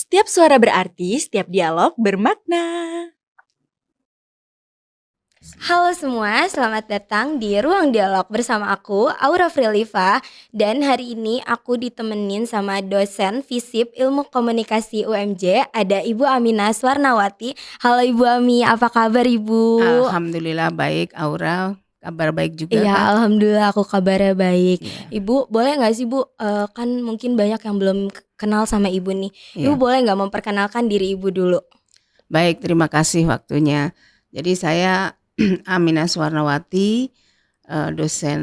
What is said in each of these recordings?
Setiap suara berarti, setiap dialog bermakna. Halo semua, selamat datang di Ruang Dialog bersama aku, Aura Friliva. Dan hari ini aku ditemenin sama dosen FISIP Ilmu Komunikasi UMJ, ada Ibu Aminah Swarnawati. Halo Ibu Ami, apa kabar Ibu? Alhamdulillah baik, Aura. Kabar baik juga Iya, kah? alhamdulillah aku kabarnya baik. Iya. Ibu, boleh nggak sih Bu, kan mungkin banyak yang belum kenal sama Ibu nih. Ibu Iya. boleh nggak memperkenalkan diri Ibu dulu? Baik, terima kasih waktunya. Jadi saya Aminah Swarnawati, dosen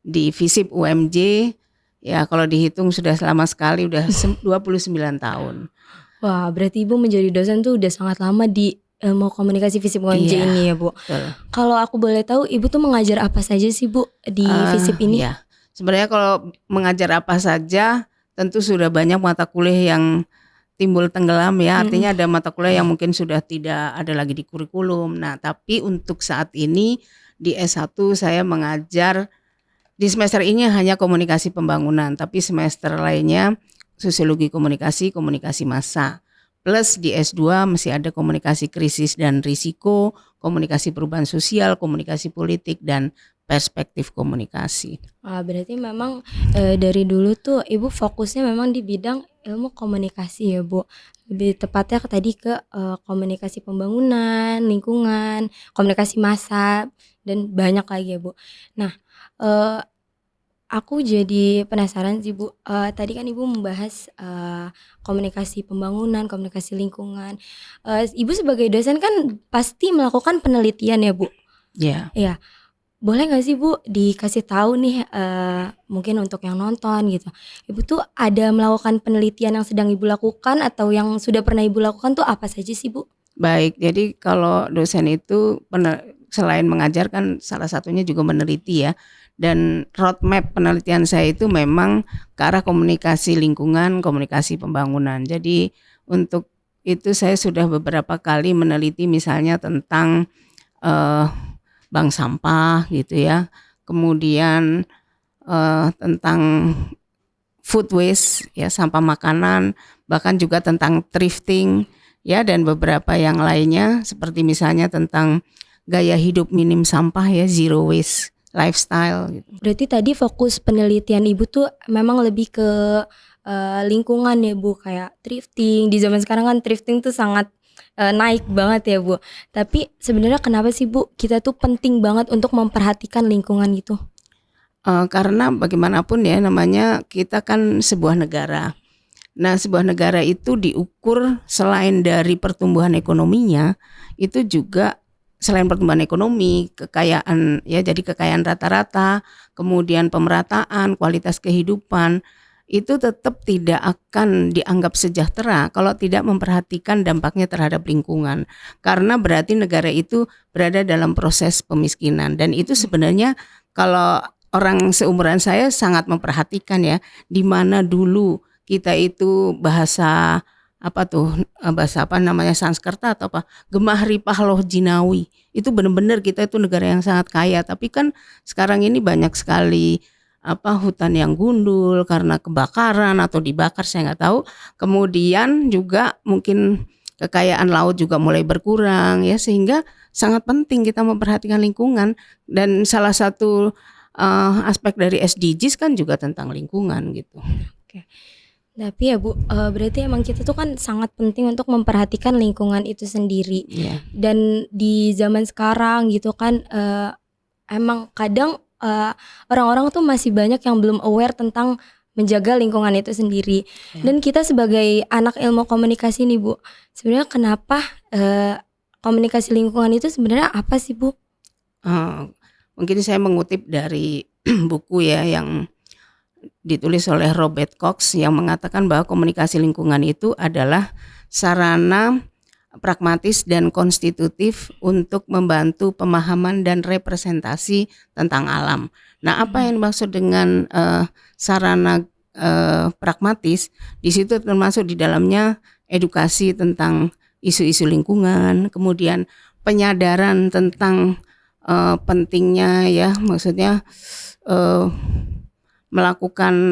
di FISIP UMJ. Ya kalau dihitung sudah lama sekali, udah 29 tahun. Wah, berarti Ibu menjadi dosen tuh udah sangat lama di Ilmu Komunikasi FISIP UMJ Iya, ini ya Bu. Betul. Kalau aku boleh tahu, Ibu tuh mengajar apa saja sih Bu di FISIP ini? Ya, sebenarnya kalau mengajar apa saja, tentu sudah banyak mata kuliah yang timbul tenggelam ya. Artinya ada mata kuliah yang mungkin sudah tidak ada lagi di kurikulum. Nah, tapi untuk saat ini di S1 saya mengajar di semester ini hanya komunikasi pembangunan, tapi semester lainnya sosiologi komunikasi, komunikasi massa. Plus di S2 masih ada komunikasi krisis dan risiko, komunikasi perubahan sosial, komunikasi politik, dan perspektif komunikasi. Berarti memang dari dulu tuh Ibu fokusnya memang di bidang ilmu komunikasi ya Bu. Lebih tepatnya tadi ke komunikasi pembangunan, lingkungan, komunikasi massa, dan banyak lagi ya Bu. Nah, aku jadi penasaran sih Bu, tadi kan Ibu membahas komunikasi pembangunan, komunikasi lingkungan. Ibu sebagai dosen kan pasti melakukan penelitian ya Bu? Ya. Iya. Boleh nggak sih Bu dikasih tahu nih mungkin untuk yang nonton gitu, Ibu tuh ada melakukan penelitian yang sedang Ibu lakukan atau yang sudah pernah Ibu lakukan tuh apa saja sih Bu? Baik, jadi kalau dosen itu selain mengajar kan salah satunya juga meneliti ya. Dan roadmap penelitian saya itu memang ke arah komunikasi lingkungan, komunikasi pembangunan. Jadi untuk itu saya sudah beberapa kali meneliti misalnya tentang bank sampah gitu ya. Kemudian tentang food waste ya, sampah makanan, bahkan juga tentang thrifting ya, dan beberapa yang lainnya seperti misalnya tentang gaya hidup minim sampah ya, zero waste lifestyle gitu. Berarti tadi fokus penelitian Ibu tuh memang lebih ke lingkungan ya Bu, kayak thrifting. Di zaman sekarang kan thrifting tuh sangat naik banget ya Bu. Tapi sebenarnya kenapa sih Bu kita tuh penting banget untuk memperhatikan lingkungan gitu? Karena bagaimanapun ya namanya kita kan sebuah negara. Nah, sebuah negara itu diukur selain dari pertumbuhan ekonominya, itu juga selain pertumbuhan ekonomi, kekayaan ya, jadi kekayaan rata-rata, kemudian pemerataan, kualitas kehidupan, itu tetap tidak akan dianggap sejahtera kalau tidak memperhatikan dampaknya terhadap lingkungan. Karena berarti negara itu berada dalam proses pemiskinan, dan itu sebenarnya kalau orang seumuran saya sangat memperhatikan ya, di mana dulu kita itu bahasa apa namanya Sanskerta atau apa, Gemah Ripah Loh Jinawi, itu benar-benar kita itu negara yang sangat kaya. Tapi kan sekarang ini banyak sekali hutan yang gundul karena kebakaran atau dibakar, saya nggak tahu. Kemudian juga mungkin kekayaan laut juga mulai berkurang ya, sehingga sangat penting kita memperhatikan lingkungan. Dan salah satu aspek dari SDGs kan juga tentang lingkungan gitu. Oke. Tapi ya Bu, berarti emang kita tuh kan sangat penting untuk memperhatikan lingkungan itu sendiri. Yeah. Dan di zaman sekarang gitu kan emang kadang orang-orang tuh masih banyak yang belum aware tentang menjaga lingkungan itu sendiri. Yeah. Dan kita sebagai anak ilmu komunikasi nih Bu, sebenarnya kenapa komunikasi lingkungan itu sebenarnya apa sih Bu? Mungkin saya mengutip dari buku ya yang ditulis oleh Robert Cox yang mengatakan bahwa komunikasi lingkungan itu adalah sarana pragmatis dan konstitutif untuk membantu pemahaman dan representasi tentang alam. Nah, apa yang dimaksud dengan sarana pragmatis? Di situ termasuk di dalamnya edukasi tentang isu-isu lingkungan, kemudian penyadaran tentang pentingnya ya, maksudnya melakukan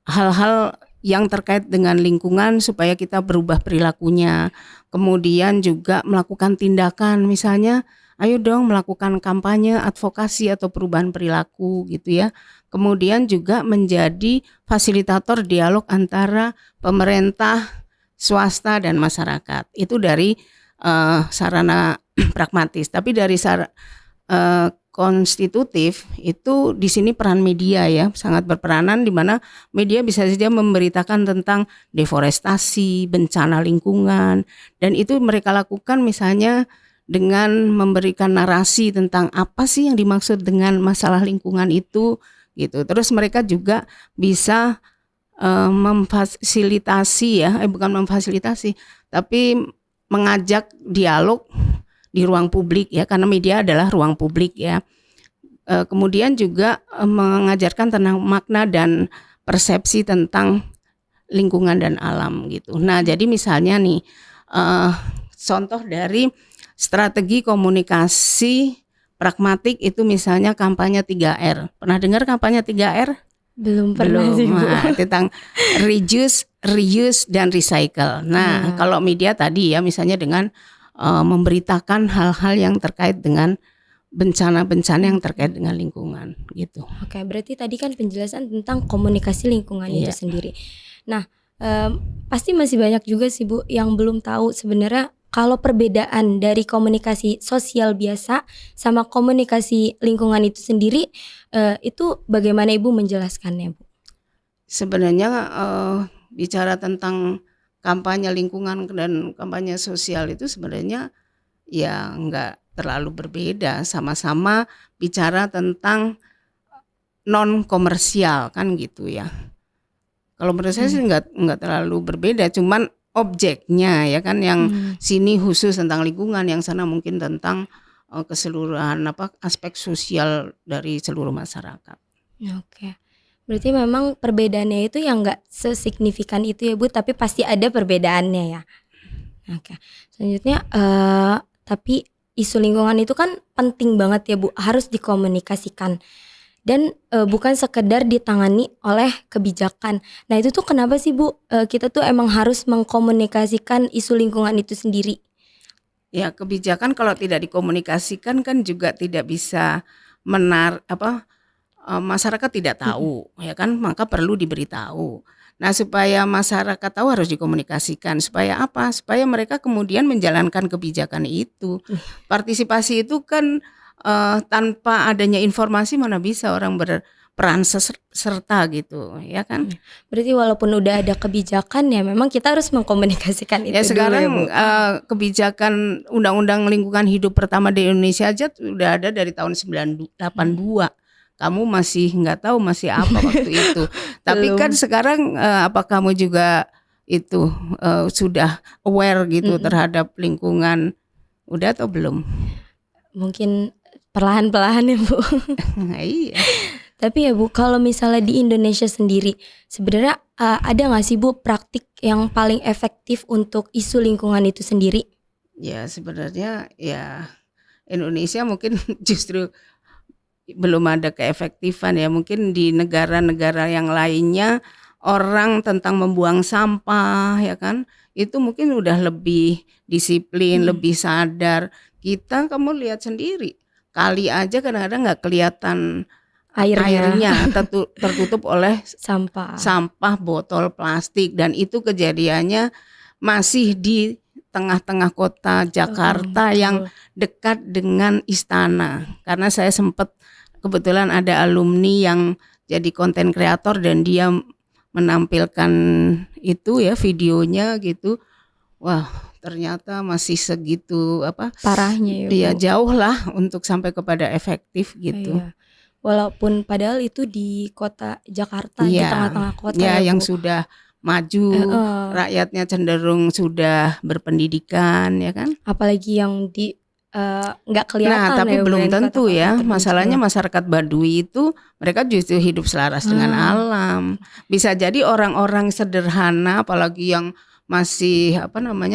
hal-hal yang terkait dengan lingkungan supaya kita berubah perilakunya. Kemudian juga melakukan tindakan, misalnya ayo dong melakukan kampanye advokasi atau perubahan perilaku gitu ya. Kemudian juga menjadi fasilitator dialog antara pemerintah, swasta dan masyarakat. Itu dari sarana pragmatis. Tapi dari konstitutif itu di sini peran media ya sangat berperanan, di mana media bisa saja memberitakan tentang deforestasi, bencana lingkungan, dan itu mereka lakukan misalnya dengan memberikan narasi tentang apa sih yang dimaksud dengan masalah lingkungan itu gitu. Terus mereka juga bisa memfasilitasi ya, bukan memfasilitasi, tapi mengajak dialog di ruang publik ya, karena media adalah ruang publik ya. Kemudian juga mengajarkan tentang makna dan persepsi tentang lingkungan dan alam gitu. Nah, jadi misalnya nih contoh dari strategi komunikasi pragmatik itu misalnya kampanye 3R. Pernah dengar kampanye 3R? Belum pernah sih, Bu. Nah, tentang reduce, reuse dan recycle. Nah, kalau media tadi ya misalnya dengan memberitakan hal-hal yang terkait dengan bencana-bencana yang terkait dengan lingkungan gitu. Oke, berarti tadi kan penjelasan tentang komunikasi lingkungan itu sendiri. Nah, pasti masih banyak juga sih Bu yang belum tahu sebenarnya kalau perbedaan dari komunikasi sosial biasa sama komunikasi lingkungan itu sendiri, itu bagaimana Ibu menjelaskannya, Bu? Sebenarnya bicara tentang kampanye lingkungan dan kampanye sosial itu sebenarnya ya enggak terlalu berbeda, sama-sama bicara tentang non komersial kan gitu ya. Kalau menurut saya sih enggak terlalu berbeda, cuman objeknya ya kan yang sini khusus tentang lingkungan, yang sana mungkin tentang keseluruhan aspek sosial dari seluruh masyarakat. Oke. Berarti memang perbedaannya itu yang nggak sesignifikan itu ya Bu, tapi pasti ada perbedaannya ya. Oke. Selanjutnya, tapi isu lingkungan itu kan penting banget ya Bu, harus dikomunikasikan dan bukan sekedar ditangani oleh kebijakan. Nah itu tuh kenapa sih Bu, kita tuh emang harus mengkomunikasikan isu lingkungan itu sendiri? Ya, kebijakan kalau tidak dikomunikasikan kan juga tidak bisa masyarakat tidak tahu ya kan, maka perlu diberitahu. Nah, supaya masyarakat tahu harus dikomunikasikan. Supaya apa? Supaya mereka kemudian menjalankan kebijakan itu. Partisipasi itu kan tanpa adanya informasi mana bisa orang berperan serta gitu, ya kan? Berarti walaupun udah ada kebijakan ya memang kita harus mengkomunikasikan itu Ya sekarang dulu ya, Bu. kebijakan Undang-Undang Lingkungan Hidup pertama di Indonesia aja udah ada dari tahun 1982. Kamu masih nggak tahu masih apa waktu itu. Tapi kan sekarang apa kamu juga itu sudah aware gitu terhadap lingkungan? Udah atau belum? Mungkin perlahan-perlahan ya Bu. Iya. Tapi ya Bu, kalau misalnya di Indonesia sendiri, sebenarnya ada nggak sih Bu praktik yang paling efektif untuk isu lingkungan itu sendiri? Ya sebenarnya ya Indonesia mungkin justru belum ada keefektifan ya. Mungkin di negara-negara yang lainnya orang tentang membuang sampah ya kan, itu mungkin udah lebih disiplin, lebih sadar. Kita kamu lihat sendiri, kali aja kadang-kadang nggak kelihatan airnya tertutup oleh sampah botol plastik, dan itu kejadiannya masih di tengah-tengah kota Jakarta yang dekat dengan istana. Karena saya sempat kebetulan ada alumni yang jadi konten kreator dan dia menampilkan itu ya videonya gitu. Wah, ternyata masih segitu parahnya ya Bu. Ya jauh lah untuk sampai kepada efektif gitu. Iya. Walaupun padahal itu di kota Jakarta, di tengah-tengah kota ya Bu. Yang sudah maju, rakyatnya cenderung sudah berpendidikan ya kan. Apalagi yang di nggak kelihatan. Nah, tapi ya, belum tentu ya. terpencil. Masalahnya masyarakat Baduy itu mereka justru hidup selaras dengan alam. Bisa jadi orang-orang sederhana, apalagi yang masih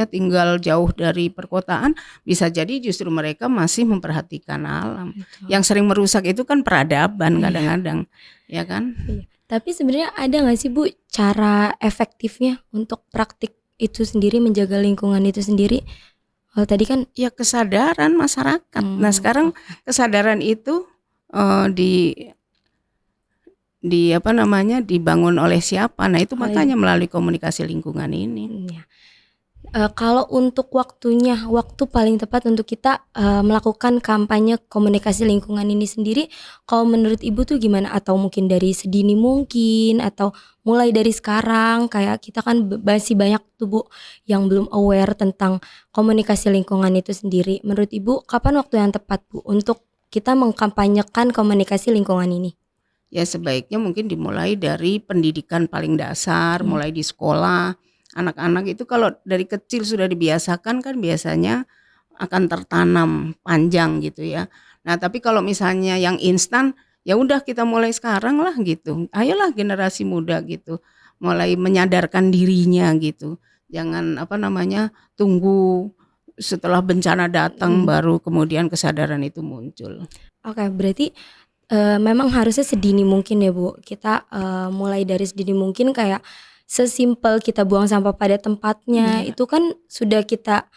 tinggal jauh dari perkotaan, bisa jadi justru mereka masih memperhatikan alam. Betul. Yang sering merusak itu kan peradaban kadang-kadang, ya kan? Iya. Tapi sebenarnya ada nggak sih Bu cara efektifnya untuk praktik itu sendiri, menjaga lingkungan itu sendiri? Kalau tadi kan Ya kesadaran masyarakat. Nah sekarang kesadaran itu di apa namanya dibangun oleh siapa? Nah itu makanya melalui komunikasi lingkungan ini. ya. Kalau untuk waktunya, waktu paling tepat untuk kita melakukan kampanye komunikasi lingkungan ini sendiri, kalau menurut Ibu tuh gimana? Atau mungkin dari sedini mungkin, atau mulai dari sekarang? Kayak kita kan masih banyak tuh Bu yang belum aware tentang komunikasi lingkungan itu sendiri. Menurut Ibu, kapan waktu yang tepat Bu untuk kita mengkampanyekan komunikasi lingkungan ini? Ya sebaiknya mungkin dimulai dari pendidikan paling dasar, mulai di sekolah. Anak-anak itu kalau dari kecil sudah dibiasakan kan biasanya akan tertanam panjang gitu ya. Nah tapi kalau misalnya yang instan, ya udah kita mulai sekarang lah gitu. Ayolah generasi muda gitu, mulai menyadarkan dirinya gitu. Jangan tunggu setelah bencana datang baru kemudian kesadaran itu muncul. Oke, berarti memang harusnya sedini mungkin ya Bu. Kita mulai dari sedini mungkin, kayak sesimpel kita buang sampah pada tempatnya, itu kan sudah kita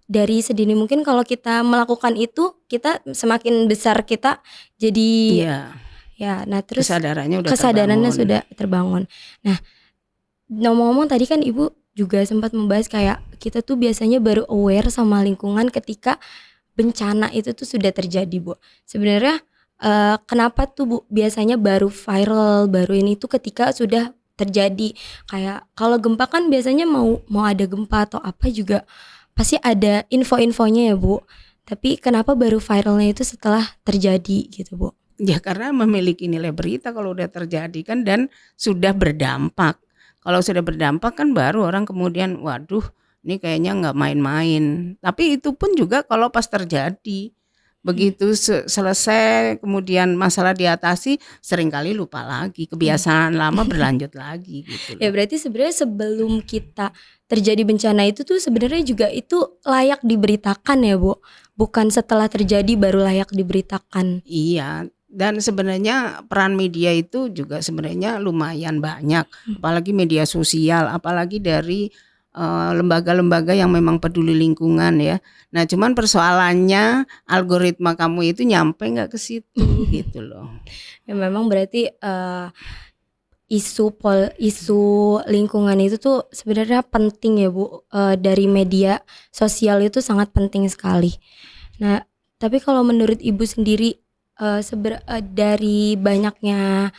dari sedini mungkin. Kalau kita melakukan itu, kita semakin besar kita jadi nah terus kesadarannya sudah terbangun. Nah, ngomong-ngomong tadi kan Ibu juga sempat membahas kayak kita tuh biasanya baru aware sama lingkungan ketika bencana itu tuh sudah terjadi Bu. Sebenarnya kenapa tuh Bu biasanya baru viral, baru ini tuh ketika sudah terjadi? Kayak kalau gempa kan biasanya mau ada gempa atau apa juga pasti ada info-infonya ya Bu. Tapi kenapa baru viralnya itu setelah terjadi gitu Bu? Ya karena memiliki nilai berita kalau udah terjadi kan, dan sudah berdampak. Kalau sudah berdampak kan baru orang kemudian waduh ini kayaknya nggak main-main. Tapi itu pun juga kalau pas terjadi. Begitu selesai kemudian masalah diatasi, seringkali lupa lagi, kebiasaan lama berlanjut lagi gitu loh. Ya berarti sebenarnya sebelum kita terjadi bencana itu tuh sebenarnya juga itu layak diberitakan ya Bu, bukan setelah terjadi baru layak diberitakan. Iya, dan sebenarnya peran media itu juga sebenarnya lumayan banyak, apalagi media sosial, apalagi dari lembaga-lembaga yang memang peduli lingkungan ya. Nah cuman persoalannya algoritma kamu itu nyampe nggak ke situ gitu loh. Ya memang berarti isu lingkungan itu tuh sebenarnya penting ya Bu, dari media sosial itu sangat penting sekali. Nah tapi kalau menurut Ibu sendiri dari banyaknya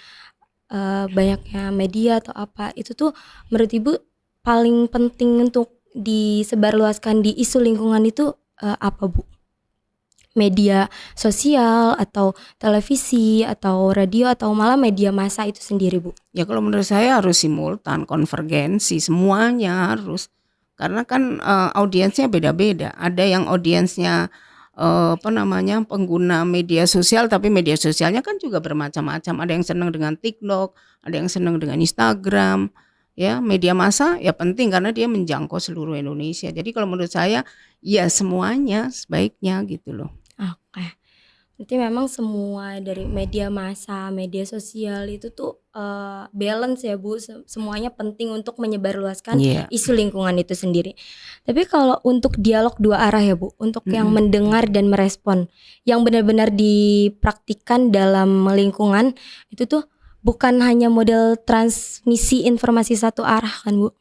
media atau apa itu tuh, menurut Ibu paling penting untuk disebarluaskan di isu lingkungan itu apa Bu? Media sosial atau televisi atau radio atau malah media massa itu sendiri Bu? Ya kalau menurut saya harus simultan, konvergensi, semuanya harus. Karena kan audiensnya beda-beda. Ada yang audiensnya pengguna media sosial, tapi media sosialnya kan juga bermacam-macam. Ada yang senang dengan TikTok, ada yang senang dengan Instagram. Ya, media massa ya penting karena dia menjangkau seluruh Indonesia. Jadi kalau menurut saya ya semuanya sebaiknya gitu loh. Oke. Berarti memang semua dari media massa, media sosial itu tuh balance ya Bu. Semuanya penting untuk menyebarluaskan isu lingkungan itu sendiri. Tapi kalau untuk dialog dua arah ya Bu, untuk yang mendengar dan merespon, yang benar-benar dipraktikkan dalam lingkungan itu tuh bukan hanya model transmisi informasi satu arah kan Bu?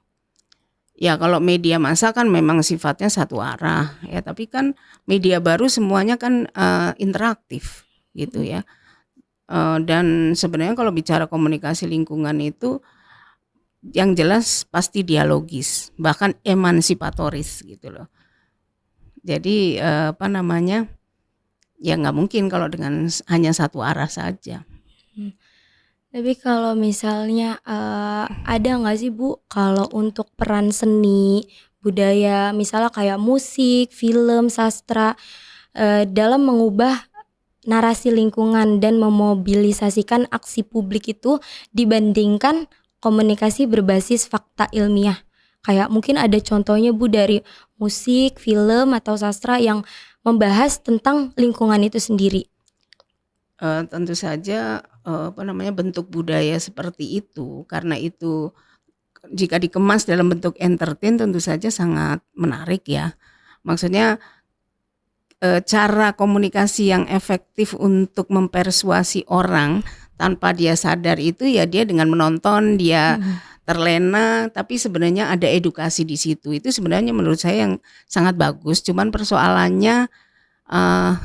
Ya kalau media massa kan memang sifatnya satu arah ya, tapi kan media baru semuanya kan interaktif gitu ya. Dan sebenarnya kalau bicara komunikasi lingkungan itu yang jelas pasti dialogis, bahkan emansipatoris gitu loh. Jadi ya nggak mungkin kalau dengan hanya satu arah saja. Tapi kalau misalnya ada nggak sih Bu kalau untuk peran seni, budaya, misalnya kayak musik, film, sastra dalam mengubah narasi lingkungan dan memobilisasikan aksi publik itu dibandingkan komunikasi berbasis fakta ilmiah? Kayak mungkin ada contohnya Bu dari musik, film, atau sastra yang membahas tentang lingkungan itu sendiri. Tentu saja bentuk budaya seperti itu, karena itu jika dikemas dalam bentuk entertain tentu saja sangat menarik ya. Maksudnya cara komunikasi yang efektif untuk mempersuasi orang tanpa dia sadar itu ya dia dengan menonton dia terlena, tapi sebenarnya ada edukasi di situ. Itu sebenarnya menurut saya yang sangat bagus. Cuman persoalannya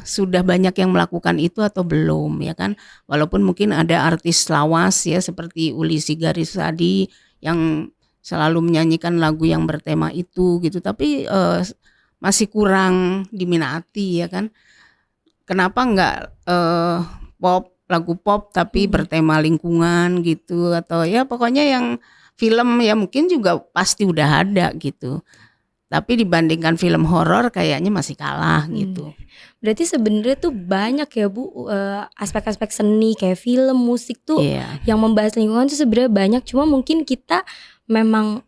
sudah banyak yang melakukan itu atau belum ya kan? Walaupun mungkin ada artis lawas ya seperti Uli Sigarisadi yang selalu menyanyikan lagu yang bertema itu gitu, tapi masih kurang diminati ya kan? Kenapa enggak lagu pop tapi bertema lingkungan gitu, atau ya pokoknya yang film ya mungkin juga pasti udah ada gitu. Tapi dibandingkan film horor kayaknya masih kalah gitu. Berarti sebenarnya tuh banyak ya Bu aspek-aspek seni kayak film, musik tuh yang membahas lingkungan tuh sebenarnya banyak. Cuma mungkin kita memang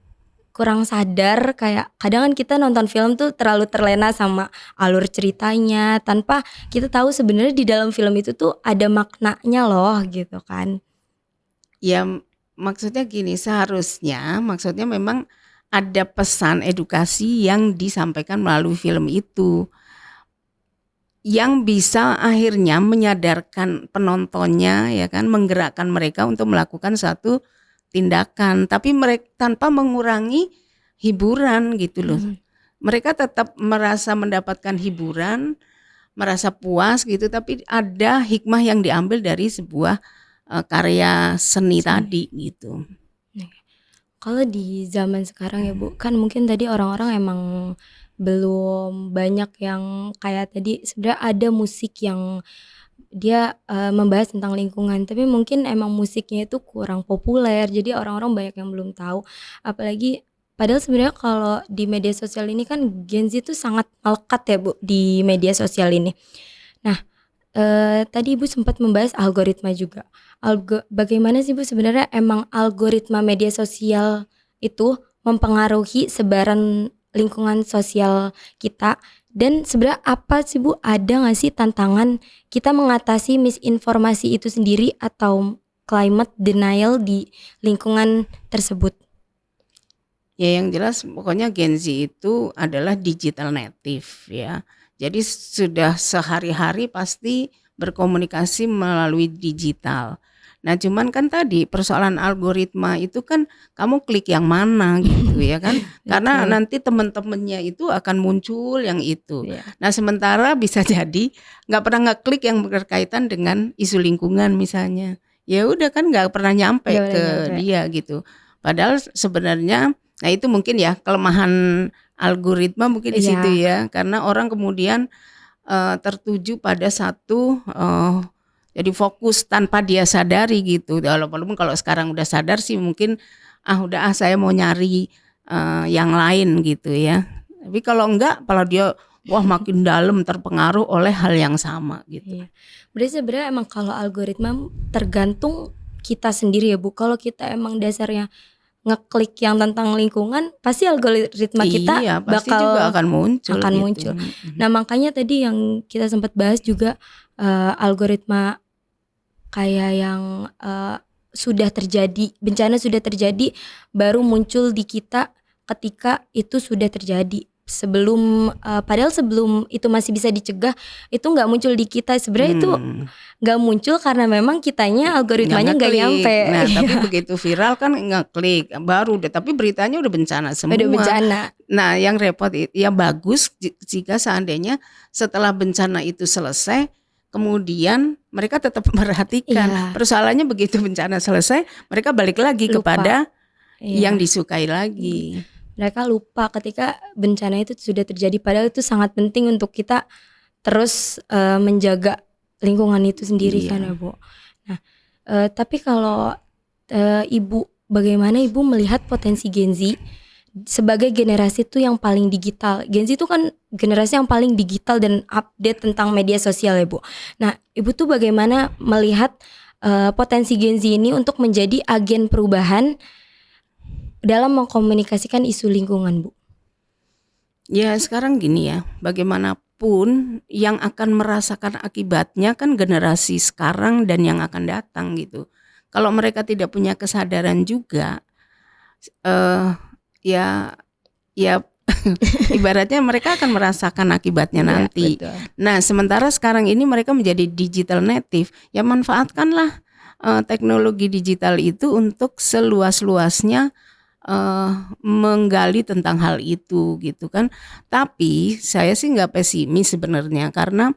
kurang sadar, kayak kadang kan kita nonton film tuh terlalu terlena sama alur ceritanya tanpa kita tahu sebenarnya di dalam film itu tuh ada maknanya loh gitu kan. Ya maksudnya gini, maksudnya memang ada pesan edukasi yang disampaikan melalui film itu yang bisa akhirnya menyadarkan penontonnya ya kan, menggerakkan mereka untuk melakukan satu tindakan, tapi mereka tanpa mengurangi hiburan gitu loh. Mereka tetap merasa mendapatkan hiburan, merasa puas gitu, tapi ada hikmah yang diambil dari sebuah karya seni tadi gitu. Kalau di zaman sekarang ya Bu, kan mungkin tadi orang-orang emang belum banyak yang kayak tadi sebenarnya ada musik yang dia membahas tentang lingkungan, tapi mungkin emang musiknya itu kurang populer, jadi orang-orang banyak yang belum tahu. Apalagi padahal sebenarnya kalau di media sosial ini kan Gen Z itu sangat melekat ya Bu di media sosial ini. Nah, tadi Ibu sempat membahas algoritma juga. Bagaimana sih Bu sebenarnya emang algoritma media sosial itu mempengaruhi sebaran lingkungan sosial kita, dan sebenarnya apa sih Bu, ada nggak sih tantangan kita mengatasi misinformasi itu sendiri atau climate denial di lingkungan tersebut? Ya yang jelas pokoknya Gen Z itu adalah digital native ya. Jadi sudah sehari-hari pasti berkomunikasi melalui digital. Nah cuman kan tadi persoalan algoritma itu kan kamu klik yang mana gitu ya kan. Karena nanti teman-temannya itu akan muncul yang itu. Nah sementara bisa jadi gak pernah ngeklik yang berkaitan dengan isu lingkungan misalnya. Ya udah kan gak pernah nyampe dia gitu. Padahal sebenarnya nah itu mungkin ya kelemahan algoritma mungkin di situ ya. Karena orang kemudian tertuju pada satu jadi fokus tanpa dia sadari gitu. Walaupun kalau sekarang udah sadar sih mungkin saya mau nyari yang lain gitu ya. Tapi kalau enggak, kalau dia makin dalam terpengaruh oleh hal yang sama gitu. Berarti sebenarnya emang kalau algoritma tergantung kita sendiri ya Bu. Kalau kita emang dasarnya ngeklik yang tentang lingkungan, pasti algoritma kita pasti bakal juga akan muncul. Nah makanya tadi yang kita sempat bahas juga algoritma kayak yang sudah terjadi, bencana sudah terjadi, baru muncul di kita ketika itu sudah terjadi. Padahal sebelum itu masih bisa dicegah, itu nggak muncul di kita. Sebenarnya itu nggak muncul karena memang kitanya algoritmanya nggak nyampe. Nah tapi begitu viral kan ngeklik baru deh, tapi beritanya udah bencana semua. Udah bencana. Nah yang repot ya bagus jika seandainya setelah bencana itu selesai, kemudian mereka tetap memperhatikan. Persoalannya begitu bencana selesai, mereka balik lagi kepada yang disukai lagi. Mereka lupa ketika bencana itu sudah terjadi, padahal itu sangat penting untuk kita terus menjaga lingkungan itu sendiri kan ya Bu. Nah tapi kalau Ibu, bagaimana Ibu melihat potensi Gen Z sebagai generasi itu yang paling digital? Gen Z itu kan generasi yang paling digital dan update tentang media sosial ya Bu. Nah Ibu tuh bagaimana melihat potensi Gen Z ini untuk menjadi agen perubahan dalam mengkomunikasikan isu lingkungan Bu? Ya sekarang gini ya, bagaimanapun yang akan merasakan akibatnya kan generasi sekarang dan yang akan datang gitu. Kalau mereka tidak punya kesadaran juga, eh ya ya ibaratnya mereka akan merasakan akibatnya Iya, nanti. betul. Nah, sementara sekarang ini mereka menjadi digital native, ya manfaatkanlah teknologi digital itu untuk seluas-luasnya eh, menggali tentang hal itu gitu kan. Tapi saya sih nggak pesimis sebenarnya karena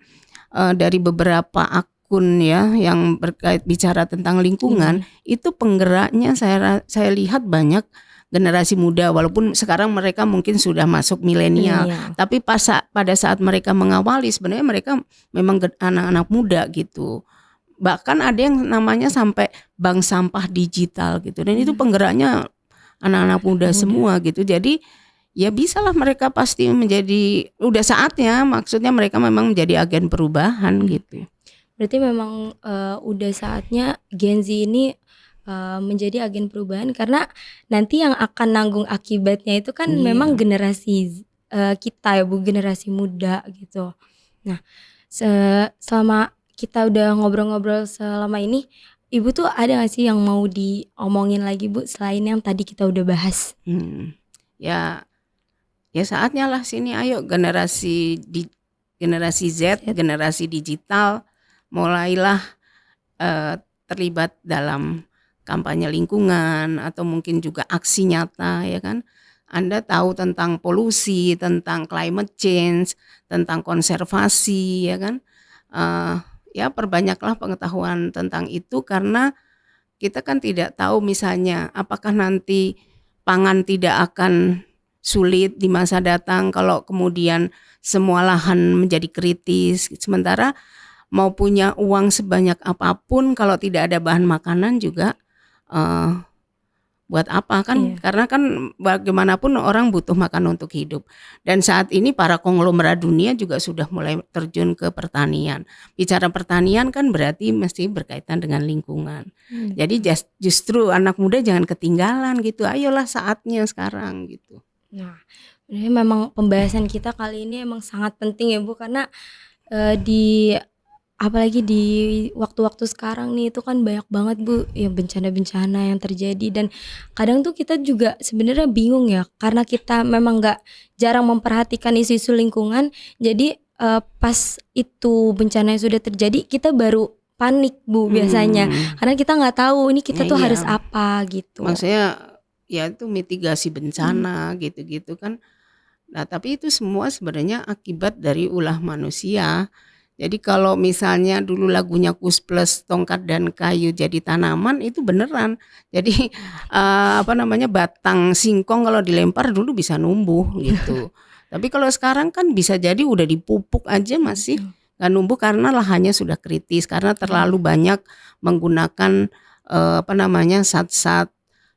dari beberapa akun ya yang berkait bicara tentang lingkungan itu penggeraknya saya lihat banyak generasi muda walaupun sekarang mereka mungkin sudah masuk milenial, Milenial. tapi pada saat mereka mengawali sebenarnya mereka memang anak-anak muda gitu. Bahkan ada yang namanya sampai bank sampah digital gitu dan itu penggeraknya anak-anak muda semua gitu. Jadi ya bisalah mereka pasti menjadi udah saatnya maksudnya mereka memang menjadi agen perubahan gitu. Berarti memang udah saatnya Gen Z ini menjadi agen perubahan karena nanti yang akan nanggung akibatnya itu kan Iya. memang generasi kita ya Bu, generasi muda gitu. Nah, selama kita udah ngobrol-ngobrol selama ini, Ibu tuh ada gak sih yang mau diomongin lagi Bu selain yang tadi kita udah bahas? Ya saatnya lah sini ayo generasi Z, generasi digital mulailah terlibat dalam kampanye lingkungan atau mungkin juga aksi nyata ya kan. Anda tahu tentang polusi, tentang climate change, tentang konservasi ya kan. Ya perbanyaklah pengetahuan tentang itu karena kita kan tidak tahu misalnya apakah nanti pangan tidak akan sulit di masa datang kalau kemudian semua lahan menjadi kritis. Sementara mau punya uang sebanyak apapun kalau tidak ada bahan makanan juga buat apa kan? Iya. Karena kan bagaimanapun orang butuh makan untuk hidup. Dan saat ini para konglomerat dunia juga sudah mulai terjun ke pertanian. Bicara pertanian kan berarti mesti berkaitan dengan lingkungan. Jadi justru anak muda jangan ketinggalan gitu. Ayolah saatnya sekarang gitu. Nah, ini memang pembahasan kita kali ini emang sangat penting ya Bu karena apalagi di waktu-waktu sekarang nih itu kan banyak banget Bu ya bencana-bencana yang terjadi dan kadang tuh kita juga sebenarnya bingung ya karena kita memang jarang memperhatikan isu-isu lingkungan jadi pas itu bencana yang sudah terjadi kita baru panik Bu biasanya karena kita nggak tahu ini kita tuh harus apa gitu. Maksudnya ya itu mitigasi bencana gitu-gitu kan. Nah tapi itu semua sebenarnya akibat dari ulah manusia. Jadi kalau misalnya dulu lagunya Kus Plus tongkat dan kayu jadi tanaman itu beneran. Jadi batang singkong kalau dilempar dulu bisa numbuh gitu. Tapi kalau sekarang kan bisa jadi udah dipupuk aja masih nggak numbuh karena lahannya sudah kritis karena terlalu banyak menggunakan zat-zat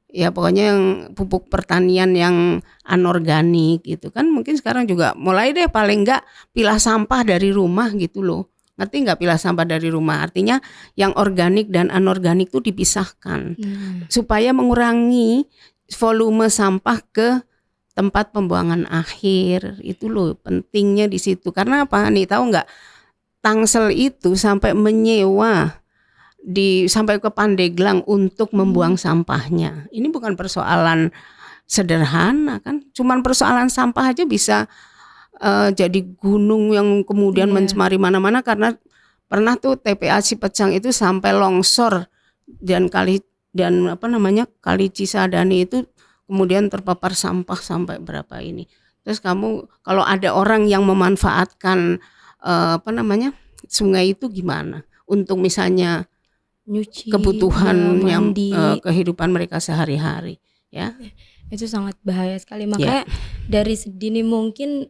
ya pokoknya yang pupuk pertanian yang anorganik gitu kan. Mungkin sekarang juga mulai deh paling enggak pilah sampah dari rumah gitu loh. Ngerti enggak pilah sampah dari rumah? Artinya yang organik dan anorganik itu dipisahkan supaya mengurangi volume sampah ke tempat pembuangan akhir. Itu loh pentingnya di situ. Karena apa nih tahu enggak? Tangsel itu sampai menyewa sampai ke Pandeglang untuk membuang sampahnya. Ini bukan persoalan sederhana kan, cuman persoalan sampah aja bisa jadi gunung yang kemudian mencemari mana-mana karena pernah tuh TPA Cipecang itu sampai longsor dan kali Cisadane itu kemudian terpapar sampah sampai berapa ini. Terus kamu kalau ada orang yang memanfaatkan sungai itu gimana? Untuk misalnya nyuci, kebutuhan yang kehidupan mereka sehari-hari ya. Itu sangat bahaya sekali makanya dari sedini mungkin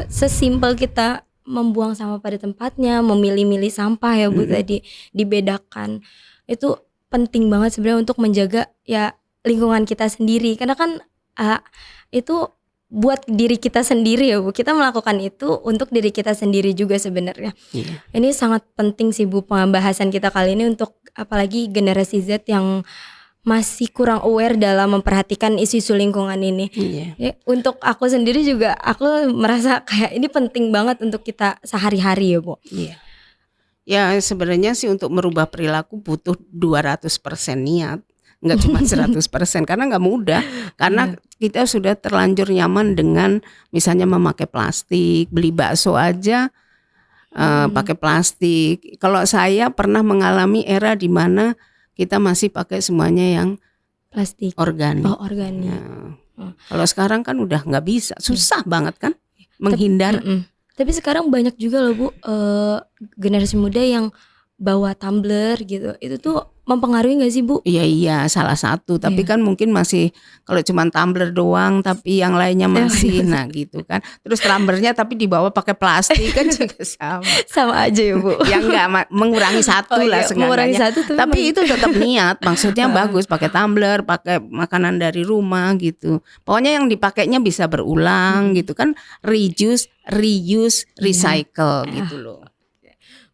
sesimpel kita membuang sampah pada tempatnya, memilih-milih sampah ya Bu tadi dibedakan. Itu penting banget sebenarnya untuk menjaga ya lingkungan kita sendiri karena kan itu buat diri kita sendiri ya Bu. Kita melakukan itu untuk diri kita sendiri juga sebenarnya. Ini sangat penting sih Bu pembahasan kita kali ini untuk apalagi generasi Z yang masih kurang aware dalam memperhatikan isu-isu lingkungan ini. Iya. Ya, untuk aku sendiri juga aku merasa kayak ini penting banget untuk kita sehari-hari ya Bu. Iya. Ya sebenarnya sih untuk merubah perilaku butuh 200% niat, nggak cuma 100% karena nggak mudah. Karena kita sudah terlanjur nyaman dengan misalnya memakai plastik, beli bakso aja pakai plastik. Kalau saya pernah mengalami era di mana kita masih pakai semuanya yang Plastik. organik. Oh, organik. Ya. Kalau sekarang kan udah nggak bisa, susah banget kan menghindar. Tapi sekarang banyak juga loh Bu, generasi muda yang bawa tumbler gitu. Itu tuh mempengaruhi gak sih Bu? Iya salah satu. Tapi kan mungkin masih kalau cuma tumbler doang, tapi yang lainnya masih, nah gitu kan. Terus tumblernya tapi dibawa pakai plastik kan juga sama. Sama aja ya Bu. Ya enggak mengurangi satu lah mengurangi seenggaknya. satu Tapi itu tetap niat, maksudnya bagus pakai tumbler, pakai makanan dari rumah gitu. Pokoknya yang dipakainya bisa berulang gitu kan, reuse, recycle gitu loh.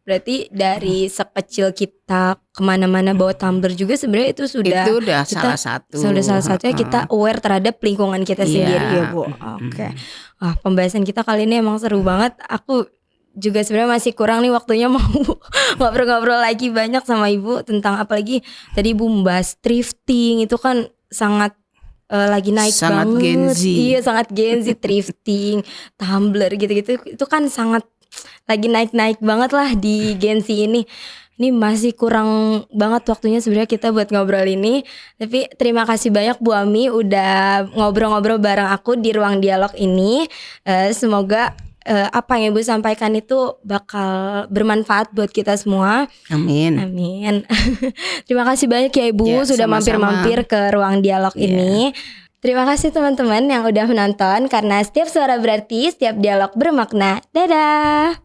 Berarti dari sekecil kita kemana-mana bawa tumbler juga sebenarnya itu sudah salah satu. Sudah salah satunya kita aware terhadap lingkungan kita sendiri ya Bu. Oke. Wah, pembahasan kita kali ini emang seru banget. Aku juga sebenarnya masih kurang nih waktunya mau ngobrol-ngobrol lagi banyak sama Ibu tentang apalagi tadi Ibu membahas thrifting itu kan sangat lagi naik sangat banget. Gen Z. Iya sangat Gen Z thrifting, tumbler gitu-gitu itu kan sangat lagi naik-naik banget lah di Gen Z ini. Ini masih kurang banget waktunya sebenarnya kita buat ngobrol ini. Tapi terima kasih banyak Bu Ami udah ngobrol-ngobrol bareng aku di ruang dialog ini. Semoga apa yang Ibu sampaikan itu bakal bermanfaat buat kita semua. Amin. Terima kasih banyak ya Ibu sudah mampir-mampir ke ruang dialog ini. Terima kasih teman-teman yang udah menonton, karena setiap suara berarti, setiap dialog bermakna. Dadah.